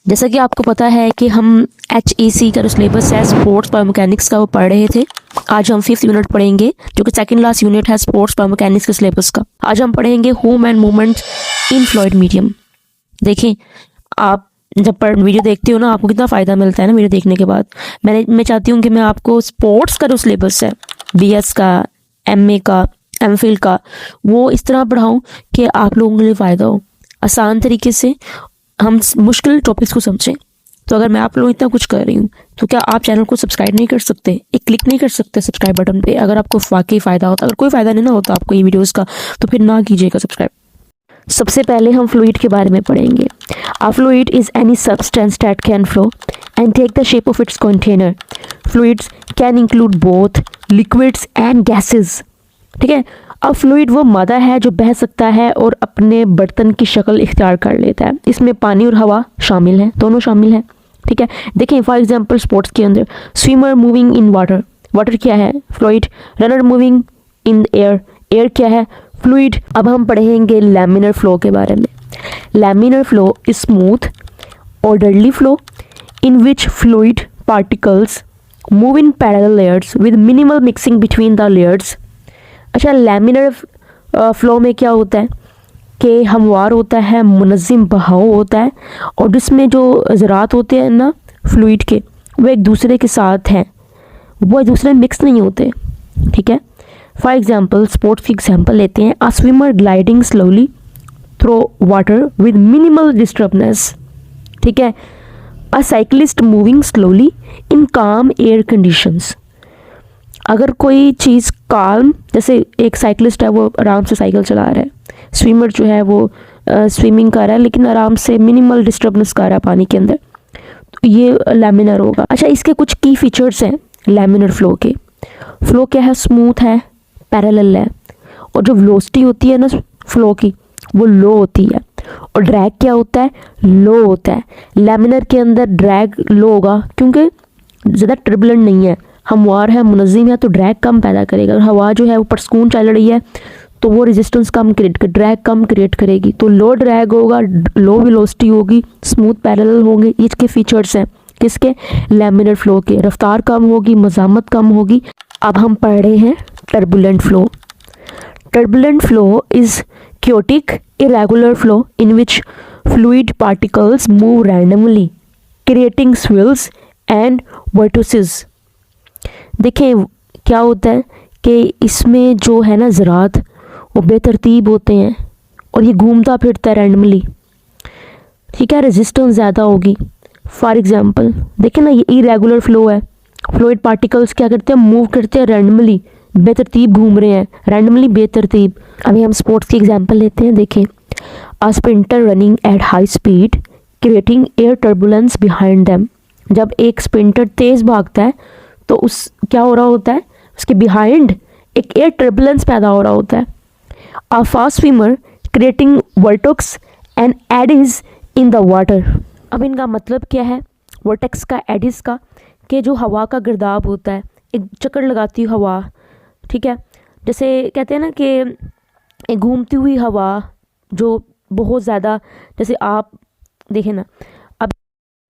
जैसा कि आपको पता है कि हम HEC का जो सिलेबस है स्पोर्ट्स बायोमैकेनिक्स का वो पढ़ रहे थे। आज हम 5th यूनिट पढ़ेंगे जो कि सेकंड लास्ट यूनिट है स्पोर्ट्स बायोमैकेनिक्स के सिलेबस का। आज हम पढ़ेंगे home and movement in fluid medium. देखें, आप जब वीडियो देखते हो ना, आपको कितना फ़ायदा मिलता है ना वीडियो देखने के बाद। मैं चाहती हूँ कि मैं आपको स्पोर्ट्स का जो सिलेबस है BS का, MA का, MPhil का, वो इस तरह पढ़ाऊँ कि आप लोगों के लिए फ़ायदा हो, आसान तरीके से हम मुश्किल टॉपिक्स को समझें। तो अगर मैं आप लोग इतना कुछ कर रही हूँ तो क्या आप चैनल को सब्सक्राइब नहीं कर सकते? एक क्लिक नहीं कर सकते सब्सक्राइब बटन पे? अगर आपको वाकई फ़ायदा होता, अगर कोई फ़ायदा नहीं ना होता आपको ये वीडियोस का, तो फिर ना कीजिएगा सब्सक्राइब। सबसे पहले हम फ्लूइड के बारे में पढ़ेंगे। A fluid is any substance that can flow and take the shape of its container. Fluids can include both liquids and gases. ठीक है, अब फ्लूइड वो मादा है जो बह सकता है और अपने बर्तन की शक्ल इख्तियार कर लेता है। इसमें पानी और हवा शामिल है, दोनों शामिल हैं। ठीक है, देखें फॉर एग्जांपल स्पोर्ट्स के अंदर swimmer moving in water, water क्या है? Fluid. Runner moving in air, air क्या है? फ्लूइड। अब हम पढ़ेंगे लैमिनर फ्लो के बारे में। Laminar flow is smooth orderly flow in which fluid particles move in parallel layers with minimal mixing between the layers. अच्छा, लैमिनर फ्लो में क्या होता है कि हमवार होता है, मुनज़्ज़म बहाव होता है और जिसमें जो ज़रात होते हैं ना फ्लूइड के, वो एक दूसरे के साथ हैं, वो एक दूसरे में मिक्स नहीं होते। ठीक है, फॉर एग्जांपल स्पोर्ट्स की एग्जांपल लेते हैं। A swimmer gliding slowly through water with minimal disturbance. ठीक है, a cyclist moving slowly in calm air conditions. अगर कोई चीज़ काम, जैसे एक साइकिलिस्ट है वो आराम से साइकिल चला रहा है, स्विमर जो है वो स्विमिंग कर रहा है लेकिन आराम से मिनिमल डिस्टर्बनेस कर रहा है पानी के अंदर, तो ये लैमिनर होगा। अच्छा, इसके कुछ की फीचर्स हैं लैमिनर फ्लो के। फ्लो क्या है? स्मूथ है, पैरेलल है, और जो वेलोसिटी होती है ना फ्लो की वो लो होती है, और ड्रैग क्या होता है? लो होता है। लैमिनर के अंदर ड्रैग लो होगा क्योंकि ज़्यादा ट्रिबुलेंट नहीं है, हमवार है, मुनज़्ज़म है, तो ड्रैग कम पैदा करेगा। और हवा जो है वो परस्कून चल रही है तो वो रेजिस्टेंस कम क्रिएट कर, ड्रैग कम क्रिएट करेगी, तो लो ड्रैग होगा, लो वेलोसिटी होगी, स्मूथ पैरेलल होंगे। ये इसके फीचर्स हैं किसके? लैमिनर फ्लो के। रफ्तार कम होगी, मज़ामत कम होगी। अब हम पढ़ रहे हैं turbulent flow. Turbulent flow is chaotic irregular flow in which fluid particles move randomly creating swirls and vortices. देखें क्या होता है कि इसमें जो है ना ज़रात वो बेतरतीब होते हैं और ये घूमता फिरता है रैंडमली। ठीक है, रेजिस्टेंस ज़्यादा होगी। फॉर एग्जांपल देखें ना, ये इरेगुलर फ्लो है, फ्लूइड पार्टिकल्स क्या करते हैं? मूव करते हैं रैंडमली, बेतरतीब घूम रहे हैं, रैंडमली बेतरतीब। अभी हम स्पोर्ट्स की एग्जांपल लेते हैं। देखें, a sprinter running at high speed creating air turbulence behind them. जब एक स्प्रिंटर तेज़ भागता है तो उस क्या हो रहा होता है? उसके बिहाइंड एक एयर टर्बुलेंस पैदा हो रहा होता है। A fast swimmer creating vertex and adage in the water. अब इनका मतलब क्या है? वर्टेक्स का, एडिज का, कि जो हवा का गिरदाब होता है, एक चक्कर लगाती हुई हवा। ठीक है, जैसे कहते हैं ना कि एक घूमती हुई हवा जो बहुत ज़्यादा, जैसे आप देखें ना अब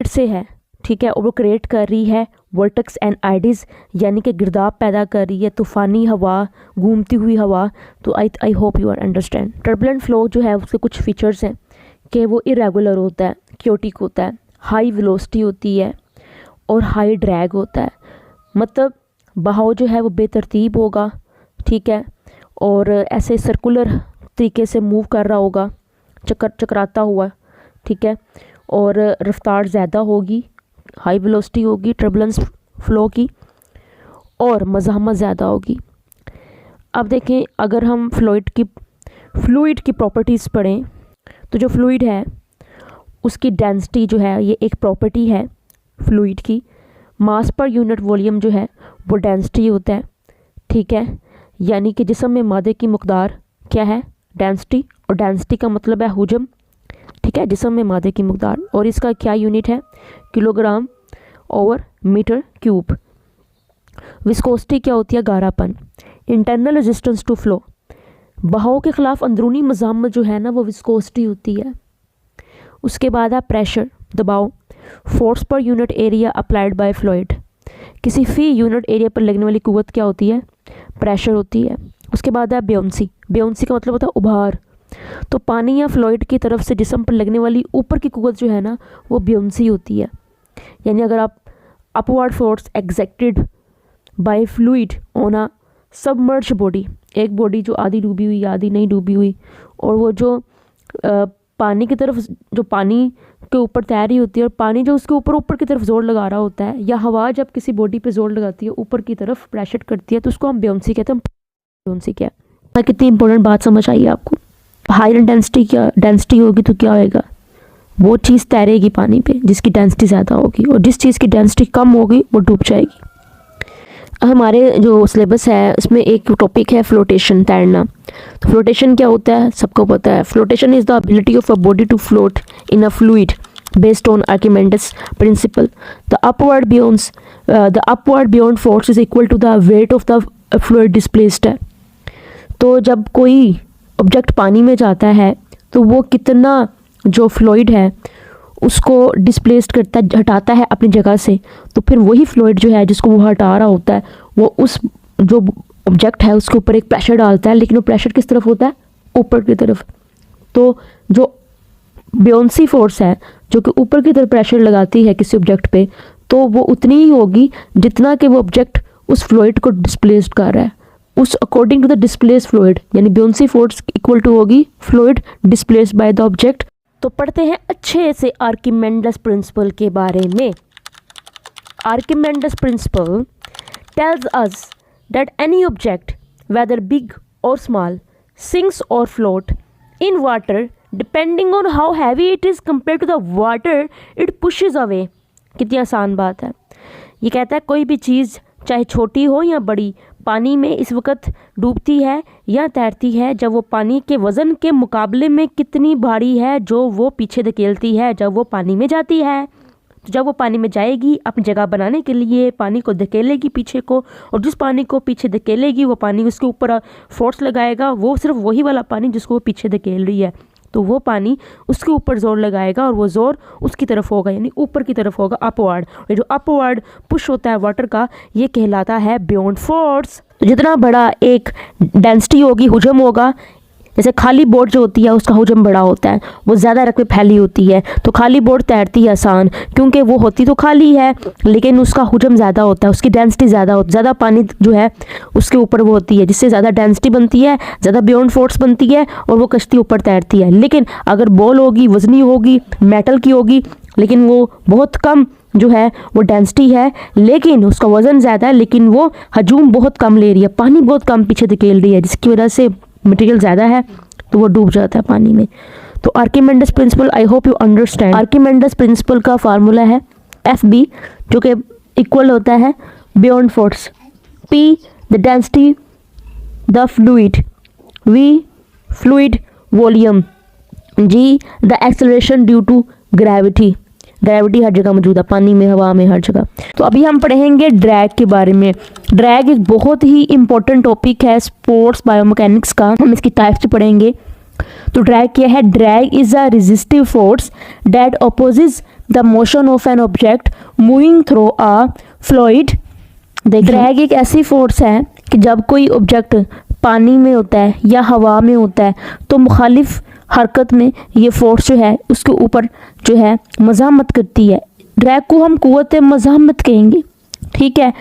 से है, ठीक है, और वो क्रिएट कर रही है वर्टेक्स एंड आइडिस, यानी कि गिरदाब पैदा कर रही है, तूफ़ानी हवा, घूमती हुई हवा। तो I hope you are understand. Turbulent flow जो है उसके कुछ फीचर्स हैं कि वो इरेगुलर होता है, क्योटिक होता है, हाई वेलोसिटी होती है और हाई ड्रैग होता है। मतलब बहाव जो है वो बेतरतीब होगा, ठीक है, और ऐसे सर्कुलर तरीके से मूव कर रहा होगा, चकराता हुआ, ठीक है, और रफ्तार ज़्यादा होगी, हाई वेलोसिटी होगी टर्बुलेंस फ्लो की, और मज़ाहमत ज़्यादा होगी। अब देखें, अगर हम फ्लूइड की प्रॉपर्टीज़ पढ़ें तो जो फ्लूइड है उसकी डेंसिटी जो है, ये एक प्रॉपर्टी है फ्लूइड की। मास पर यूनिट वॉल्यूम जो है वो डेंसिटी होता है। ठीक है, यानी कि जिस्म में मादे की मकदार क्या है? डेंसिटी, और डेंसिटी का मतलब है हुजम। ठीक है, जिस्म में मादे की मकदार, और इसका क्या यूनिट है? Kilogram over metre cube. Viscosity क्या होती है? गारापन। इंटरनल रेजिस्टेंस टू फ्लो, बहाव के ख़िलाफ़ अंदरूनी मज़ामत जो है ना वो विस्कोसिटी होती है। उसके बाद है प्रेशर, दबाव। Force per unit area applied by fluid. किसी फी यूनिट एरिया पर लगने वाली कुव्वत क्या होती है? प्रेशर होती है। उसके बाद है ब्योंसी। ब्योंसी का मतलब होता है उभार। तो पानी या फ्लूइड की तरफ से जिस्म पर लगने वाली ऊपर की कुव्वत जो है ना, वो ब्योंसी होती है। यानी अगर आप upward force exerted by fluid on a submerge body, एक बॉडी जो आधी डूबी हुई आधी नहीं डूबी हुई, और वो जो पानी की तरफ, जो पानी के ऊपर तैर रही होती है और पानी जो उसके ऊपर की तरफ जोर लगा रहा होता है, या हवा जब किसी बॉडी पे जोर लगाती है ऊपर की तरफ प्रेशर करती है, तो उसको हम ब्योंसी कहते हैं। ब्योंसी क्या है? कितनी इंपॉर्टेंट बात समझ आई आपको। हाई डेंसिटी होगी तो क्या होएगा? वो चीज़ तैरेगी पानी पे जिसकी डेंसिटी ज़्यादा होगी, और जिस चीज़ की डेंसिटी कम होगी वो डूब जाएगी। हमारे जो सिलेबस है उसमें एक टॉपिक है फ्लोटेशन, तैरना। तो फ्लोटेशन क्या होता है? सबको पता है। Flotation is the ability of a body to float in a fluid based on Archimedes principle. The upward beyond force is equal to the weight of the fluid displaced है। तो जब कोई ऑब्जेक्ट पानी में जाता है तो वो कितना जो फ्लूइड है उसको डिस्प्लेस्ड करता है, हटाता है अपनी जगह से, तो फिर वही फ्लूइड जो है जिसको वो हटा रहा होता है वो उस जो ऑब्जेक्ट है उसके ऊपर एक प्रेशर डालता है, लेकिन वो प्रेशर किस तरफ होता है? ऊपर की तरफ। तो जो ब्योंसी फोर्स है जो कि ऊपर की तरफ प्रेशर लगाती है किसी ऑब्जेक्ट पे, तो वो उतनी ही होगी जितना कि वो ऑब्जेक्ट उस फ्लूइड को डिस्प्लेस्ड कर रहा है, उस according to the displace fluid. यानी ब्योंसी फोर्स इक्वल टू होगी fluid displaced by the object. तो पढ़ते हैं अच्छे से आर्किमेडेस प्रिंसिपल के बारे में। Archimedes principle tells us that any object whether big or small sinks or float in water depending on how heavy it is compared to the water it pushes away। कितनी आसान बात है। ये कहता है कोई भी चीज़ चाहे छोटी हो या बड़ी पानी में इस वक्त डूबती है या तैरती है जब वो पानी के वज़न के मुकाबले में कितनी भारी है जो वो पीछे धकेलती है जब वो पानी में जाती है। तो जब वो पानी में जाएगी अपनी जगह बनाने के लिए पानी को धकेलेगी पीछे को, और जिस पानी को पीछे धकेलेगी वो पानी उसके ऊपर फोर्स लगाएगा, वो सिर्फ वही वाला पानी जिसको वो पीछे धकेल रही है, तो वो पानी उसके ऊपर जोर लगाएगा और वो जोर उसकी तरफ होगा, यानी ऊपर की तरफ होगा, अपवर्ड। और जो अपवर्ड पुश होता है वाटर का, ये कहलाता है बियॉन्ड फोर्स। तो जितना बड़ा एक डेंसिटी होगी, हुजम होगा, जैसे खाली बोट जो होती है उसका हुजम बड़ा होता है, वो ज़्यादा रकबे फैली होती है, तो खाली बोट तैरती है आसान क्योंकि वो होती तो खाली है लेकिन उसका हुजम ज़्यादा होता है, उसकी डेंसिटी ज़्यादा होती है, ज़्यादा पानी जो है उसके ऊपर वो होती है, जिससे ज़्यादा डेंसिटी बनती है, ज़्यादा बियॉन्ड फोर्स बनती है और वो कश्ती ऊपर तैरती है। लेकिन अगर बॉल होगी, वजनी होगी, मेटल की होगी, लेकिन वो बहुत कम जो है वो डेंसिटी है, लेकिन उसका वज़न ज़्यादा है, लेकिन वो हजूम बहुत कम ले रही है, पानी बहुत कम पीछे धकेल रही है, जिसकी वजह से मटेरियल ज़्यादा है तो वो डूब जाता है पानी में। तो Archimedes principle, I hope you understand. Archimedes principle का फार्मूला है FB, जो कि इक्वल होता है buoyant force, P the density the fluid, V fluid volume, G the acceleration due to gravity. Gravity हर जगह मौजूद है, पानी में, हवा में, हर जगह। तो अभी हम पढ़ेंगे ड्रैग के बारे में। ड्रैग एक बहुत ही इंपॉर्टेंट टॉपिक है स्पोर्ट्स बायोमैकेनिक्स का, हम इसकी टाइप्स पढ़ेंगे। तो ड्रैग क्या है? Drag is a resistive force that opposes the motion of an object moving through a fluid. Drag एक ऐसी फोर्स है कि जब कोई ऑब्जेक्ट पानी में होता है या हवा में होता है तो मुखालिफ हरकत में ये फोर्स जो है उसके ऊपर जो है मज़ाहमत करती है। ड्रैग को हम कुव्वत मज़ाहमत कहेंगे, ठीक है।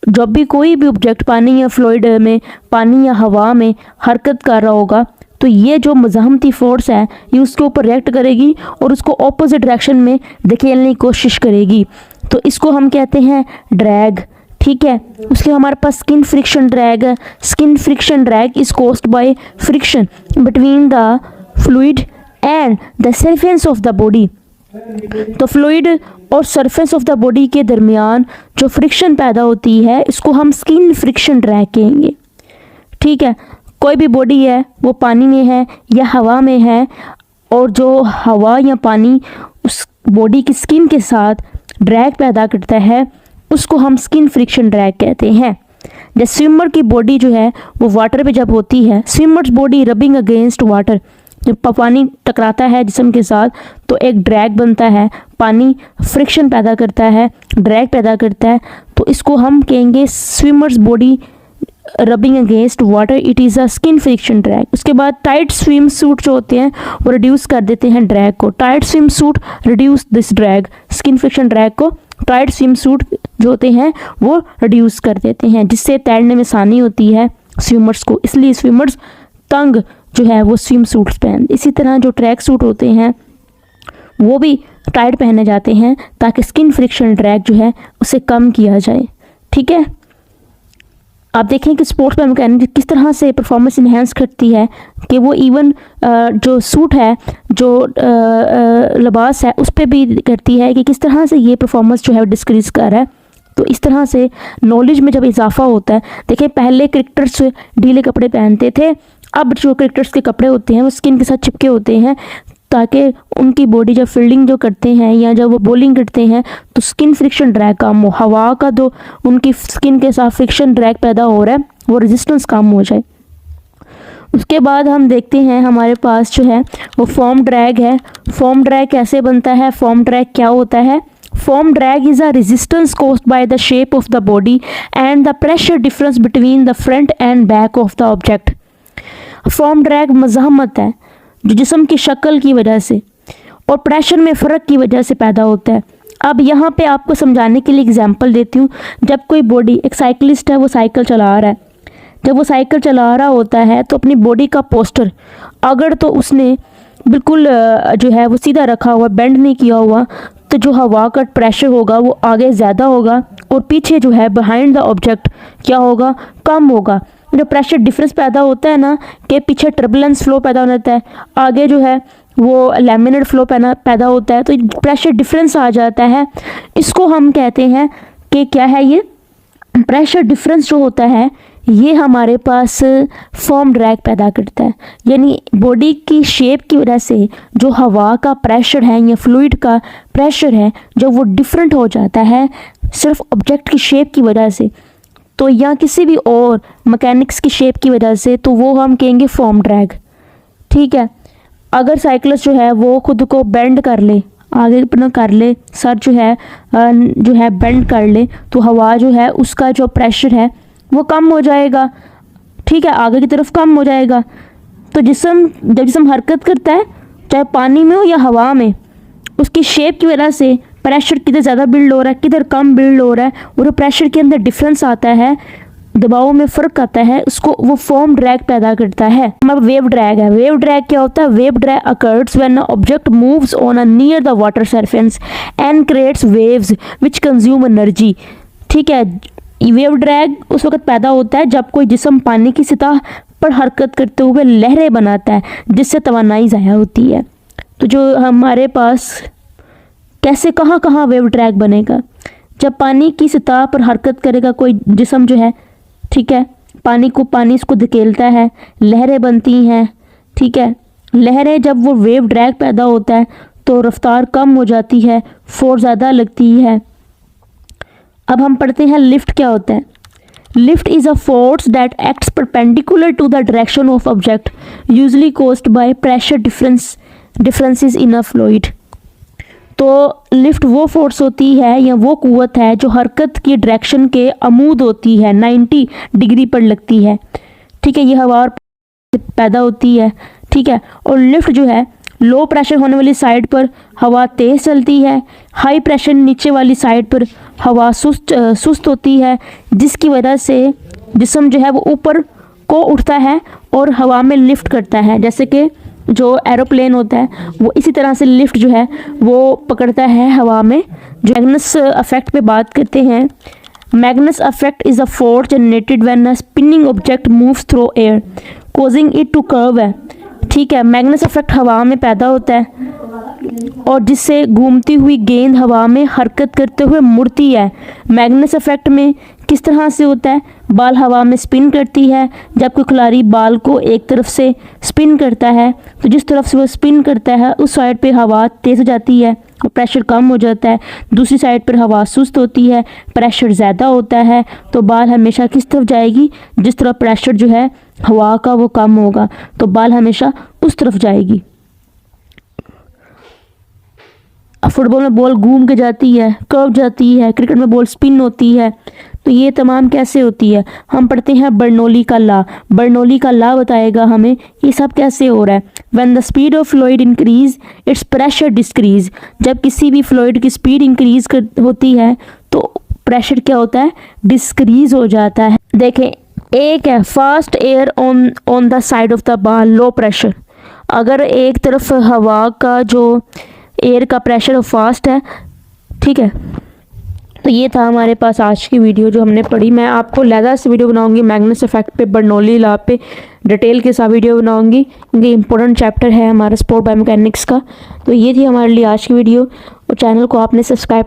जब भी कोई भी ऑब्जेक्ट पानी या फ्लूइड में, पानी या हवा में हरकत कर रहा होगा तो ये जो मज़ाहमती फोर्स है ये उसके ऊपर रिएक्ट करेगी और उसको ऑपोजिट डायरेक्शन में धकेलने की कोशिश करेगी, तो इसको हम कहते हैं ड्रैग, ठीक है। उसके हमारे पास स्किन फ्रिक्शन ड्रैग है। Skin friction drag is caused by friction between the fluid and the surface of the body. तो फ्लूइड और सरफेस ऑफ द बॉडी के दरमियान जो फ्रिक्शन पैदा होती है इसको हम स्किन फ्रिक्शन ड्रैग कहेंगे, ठीक है। कोई भी बॉडी है वो पानी में है या हवा में है, और जो हवा या पानी उस बॉडी की स्किन के साथ ड्रैग पैदा करता है उसको हम स्किन फ्रिक्शन ड्रैग कहते हैं। जैसे स्विमर की बॉडी जो है वो वाटर पे जब होती है, swimmers body rubbing against water, जब पानी टकराता है जिस्म के साथ तो एक ड्रैग बनता है, पानी फ्रिक्शन पैदा करता है, ड्रैग पैदा करता है, तो इसको हम कहेंगे swimmers body rubbing against water, it is a skin friction drag. उसके बाद टाइट स्विम सूट जो होते हैं वो रिड्यूस कर देते हैं ड्रैग को। Tight swim suit reduce this drag, skin friction drag को टाइट स्विम सूट जो होते हैं वो रिड्यूस कर देते हैं, जिससे तैरने में आसानी होती है स्विमर्स को। इसलिए स्विमर्स तंग जो है वो स्विम सूट्स पहन। इसी तरह जो ट्रैक सूट होते हैं वो भी टाइट पहने जाते हैं ताकि स्किन फ्रिक्शन ड्रैग जो है उसे कम किया जाए। ठीक है, आप देखें कि स्पोर्ट्स बायोमैकेनिक्स किस तरह से परफॉर्मेंस इन्हेंस करती है कि वो इवन जो सूट है, जो लिबास है, उस पर भी करती है कि किस तरह से ये परफॉर्मेंस जो है डिक्रीज कर रहा है। तो इस तरह से नॉलेज में जब इजाफा होता है, देखिए पहले क्रिकेटर्स ढीले कपड़े पहनते थे, अब जो क्रिकेटर्स के कपड़े होते हैं वो स्किन के साथ चिपके होते हैं ताकि उनकी बॉडी जब फील्डिंग जो करते हैं या जब वो बॉलिंग करते हैं तो स्किन फ्रिक्शन ड्रैग कम हो, हवा का जो उनकी स्किन के साथ फ्रिक्शन ड्रैग पैदा हो रहा है वो रेजिस्टेंस कम हो जाए। उसके बाद हम देखते हैं हमारे पास जो है वो फॉर्म ड्रैग है। फॉर्म ड्रैग कैसे बनता है, फॉर्म ड्रैग क्या होता है? Form drag is a resistance caused by the shape of the body and the pressure difference between the front and back of the object. Form drag मज़ाहमत है जो जिस्म की शक्ल की वजह से और प्रेशर में फ़र्क की वजह से पैदा होता है। अब यहाँ पे आपको समझाने के लिए एग्जांपल देती हूँ। जब कोई बॉडी, एक साइकिलिस्ट है वो साइकिल चला रहा है, जब वो साइकिल चला रहा होता है तो अपनी बॉडी का पोस्टर अगर तो उसने बिल्कुल जो है वो सीधा रखा हुआ, बेंड नहीं किया हुआ, तो जो हवा का प्रेशर होगा वो आगे ज़्यादा होगा और पीछे जो है बिहाइंड द ऑब्जेक्ट क्या होगा, कम होगा। जो प्रेशर डिफरेंस पैदा होता है ना कि पीछे टर्बुलेंस फ्लो पैदा हो जाता है, आगे जो है वो लैमिनेट फ्लो पैदा होता है, तो प्रेशर डिफरेंस आ जाता है। इसको हम कहते हैं कि क्या है, ये प्रेशर डिफरेंस जो होता है ये हमारे पास फॉर्म ड्रैग पैदा करता है। यानी बॉडी की शेप की वजह से जो हवा का प्रेशर है या फ्लूइड का प्रेशर है जब वो डिफरेंट हो जाता है सिर्फ ऑब्जेक्ट की शेप की वजह से, तो या किसी भी और मैकेनिक्स की शेप की वजह से, तो वो हम कहेंगे फॉर्म ड्रैग। ठीक है, अगर साइकिलिस्ट जो है वो खुद को बेंड कर ले, आगे अपना कर ले, सर जो है बेंड कर ले, तो हवा जो है उसका जो प्रेशर है वो कम हो जाएगा। ठीक है, आगे की तरफ कम हो जाएगा। तो जब जिस्म हरकत करता है चाहे पानी में हो या हवा में, उसकी शेप की वजह से प्रेशर किधर ज़्यादा बिल्ड हो रहा है, किधर कम बिल्ड हो रहा है, और प्रेशर के अंदर डिफरेंस आता है, दबाव में फ़र्क आता है, उसको वो फॉर्म ड्रैग पैदा करता है। हमारा वेव ड्रैग है। वेव ड्रैग क्या होता है? Wave drag occurs when object moves on a near the water surface and creates waves which consume energy. ठीक है, वेव ड्रैग उस वक्त पैदा होता है जब कोई जिस्म पानी की सतह पर हरकत करते हुए लहरें बनाता है जिससे तवानाई ज़ाया होती है। तो जो हमारे पास कैसे कहाँ वेव ड्रैग बनेगा? जब पानी की सतह पर हरकत करेगा कोई जिस्म जो है, ठीक है, पानी इसको धकेलता है, लहरें बनती हैं। ठीक है, लहरें जब वो वेव ड्रैग पैदा होता है तो रफ्तार कम हो जाती है, फोर्स ज़्यादा लगती है। अब हम पढ़ते हैं लिफ्ट क्या होता है। Lift is a force that acts perpendicular to the direction of object usually caused by pressure differences in a fluid. तो लिफ्ट वो फोर्स होती है या वो कुव्वत है जो हरकत की डायरेक्शन के अमूद होती है, 90 डिग्री पर लगती है। ठीक है, ये हवा पैदा होती है। ठीक है, और लिफ्ट जो है लो प्रेशर होने वाली साइड पर हवा तेज़ चलती है, हाई प्रेशर नीचे वाली साइड पर हवा सुस्त होती है, जिसकी वजह से जिस्म जो है वो ऊपर को उठता है और हवा में लिफ्ट करता है। जैसे कि जो एरोप्लेन होता है वो इसी तरह से लिफ्ट जो है वो पकड़ता है हवा में। जो मैग्नस अफेक्ट पे बात करते हैं, Magnus effect is a force generated when a spinning object moves through air causing it to curve है। ठीक है, मैग्नस अफेक्ट हवा में पैदा होता है और जिससे घूमती हुई गेंद हवा में हरकत करते हुए मुड़ती है। मैग्नेस इफेक्ट में किस तरह से होता है, बॉल हवा में स्पिन करती है, जब कोई खिलाड़ी बॉल को एक तरफ से स्पिन करता है तो जिस तरफ से वो स्पिन करता है उस साइड पे हवा तेज़ हो जाती है और प्रेशर कम हो जाता है। दूसरी साइड पर हवा सुस्त होती है, प्रेशर ज़्यादा होता है, तो बॉल हमेशा किस तरफ जाएगी, जिस तरफ प्रेशर जो है हवा का वो कम होगा, तो बॉल हमेशा उस तरफ जाएगी। फुटबॉल में बॉल घूम के जाती है, कर्व जाती है, क्रिकेट में बॉल स्पिन होती है। तो ये तमाम कैसे होती है, हम पढ़ते हैं बर्नौली का लॉ। बर्नौली का लॉ बताएगा हमें ये सब कैसे हो रहा है। When the speed of fluid increase its pressure decrease. जब किसी भी फ्लूइड की स्पीड इंक्रीज होती है तो प्रेशर क्या होता है, डिक्रीज हो जाता है। देखें, एक है fast air on the side of the ball, low pressure. अगर एक तरफ हवा का जो एयर का प्रेशर फास्ट है, ठीक है। तो ये था हमारे पास आज की वीडियो जो हमने पढ़ी। मैं आपको लहदा से वीडियो बनाऊंगी मैग्नेस इफेक्ट पे, बर्नौली लॉ पे डिटेल के साथ वीडियो बनाऊंगी, क्योंकि इंपॉर्टेंट चैप्टर है हमारा स्पोर्ट बायोमैकेनिक्स का। तो ये थी हमारे लिए आज की वीडियो, और चैनल को आपने सब्सक्राइब